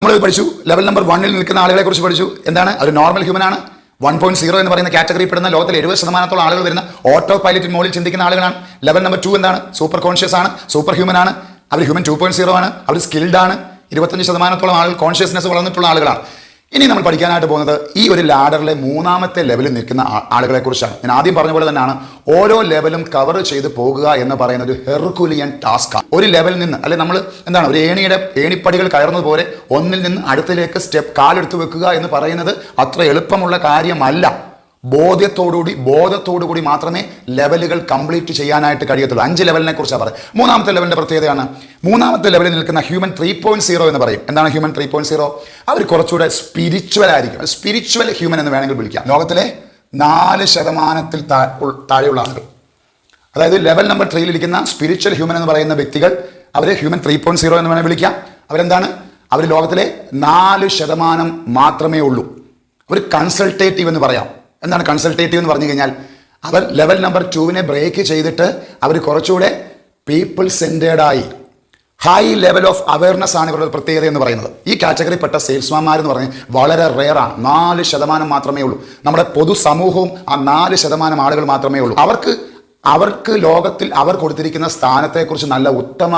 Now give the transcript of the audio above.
നമ്മൾ പഠിച്ചു level number 1-ൽ നിൽക്കുന്ന ആളുകളെ കുറിച്ച് പഠിച്ചു. എന്താണ്? ഒരു നോർമൽ ഹ്യൂമൻ ആണ്. 1.0 എന്ന് പറയുന്ന കാറ്റഗറി പെടുന്ന ലോകത്തിൽ 70% ആളുകൾ വരുന്ന ഓട്ടോ പൈലറ്റിന് മുകളിൽ ചിന്തിക്കുന്ന ആളുകളാണ്. ലെവൽ നമ്പർ 2 എന്താണ്? സൂപ്പർ കോൺഷ്യസ് ആണ്, സൂപ്പർ ഹ്യൂമൻ ആണ്. അവർ ഹ്യൂമൻ 2.0 ആണ്. അവർ സ്കിൽഡ് ആണ്. 25% ആളുകൾ കോൺഷ്യസ്നെസ് വളർന്നിട്ടുള്ള ആളുകളാണ്. ഇനി നമ്മൾ പഠിക്കാനായിട്ട് പോകുന്നത് ഈ ഒരു ലാഡറിലെ 3ാമത്തെ ലെവലിൽ നിൽക്കുന്ന ആളുകളെ കുറിച്ചാണ്. ഞാൻ ആദ്യം പറഞ്ഞ പോലെ തന്നെയാണ്, ഓരോ ലെവലും കവർ ചെയ്ത് പോകുക എന്ന് പറയുന്ന ഒരു ഹെർക്കുലിയൻ ടാസ്ക്കാണ്. ഒരു ലെവലിൽ നിന്ന് അല്ലെ നമ്മൾ എന്താണ് ഒരു ഏണിപ്പടികൾ കയറുന്നത് പോലെ ഒന്നിൽ നിന്ന് അടുത്തിലേക്ക് കാലെടുത്ത് വെക്കുക എന്ന് പറയുന്നത് അത്ര എളുപ്പമുള്ള കാര്യമല്ല. ബോധത്തോടുകൂടി മാത്രമേ ലെവലുകൾ കംപ്ലീറ്റ് ചെയ്യാനായിട്ട് കഴിയത്തുള്ളൂ. 5 ലെവലിനെ കുറിച്ചാണ് പറയുന്നത്. 3ാമത്തെ ലെവലിന്റെ പ്രത്യേകതയാണ്, 3ാമത്തെ ലെവലിൽ നിൽക്കുന്ന ഹ്യൂമൻ 3.0 എന്ന് പറയും. എന്താണ് ഹ്യൂമൻ 3.0? അവർ കുറച്ചുകൂടെ സ്പിരിച്വൽ ആയിരിക്കും. സ്പിരിച്വൽ ഹ്യൂമൻ എന്ന് വേണമെങ്കിൽ വിളിക്കാം. ലോകത്തിലെ 4% താഴെയുള്ള ആളുകൾ, അതായത് ലെവൽ നമ്പർ 3-ൽ ഇരിക്കുന്ന സ്പിരിച്വൽ ഹ്യൂമൻ എന്ന് പറയുന്ന വ്യക്തികൾ, അവരെ ഹ്യൂമൻ 3.0 എന്ന് വേണമെങ്കിൽ വിളിക്കാം. അവരെന്താണ്? അവർ ലോകത്തിലെ 4% മാത്രമേ ഉള്ളൂ. ഒരു കൺസൾട്ടേറ്റീവ് എന്ന് പറയാം. എന്താണ് കൺസൾട്ടേറ്റീവ് എന്ന് പറഞ്ഞു കഴിഞ്ഞാൽ, അവർ ലെവൽ നമ്പർ 2-നെ ബ്രേക്ക് ചെയ്തിട്ട് അവർ കുറച്ചുകൂടെ പീപ്പിൾ സെൻറ്റേർഡായി ഹൈ ലെവൽ ഓഫ് അവയർനെസ് ആണ് ഇവരുടെ പ്രത്യേകത എന്ന് പറയുന്നത്. ഈ കാറ്റഗറിപ്പെട്ട സെയിൽസ്മാൻമാർ എന്ന് പറഞ്ഞാൽ വളരെ റെയറാണ്. 4% മാത്രമേ ഉള്ളൂ. നമ്മുടെ പൊതുസമൂഹവും ആ 4% ആളുകൾ മാത്രമേ ഉള്ളൂ. അവർക്ക് ലോകത്തിൽ അവർ കൊടുത്തിരിക്കുന്ന സ്ഥാനത്തെക്കുറിച്ച് നല്ല ഉത്തമ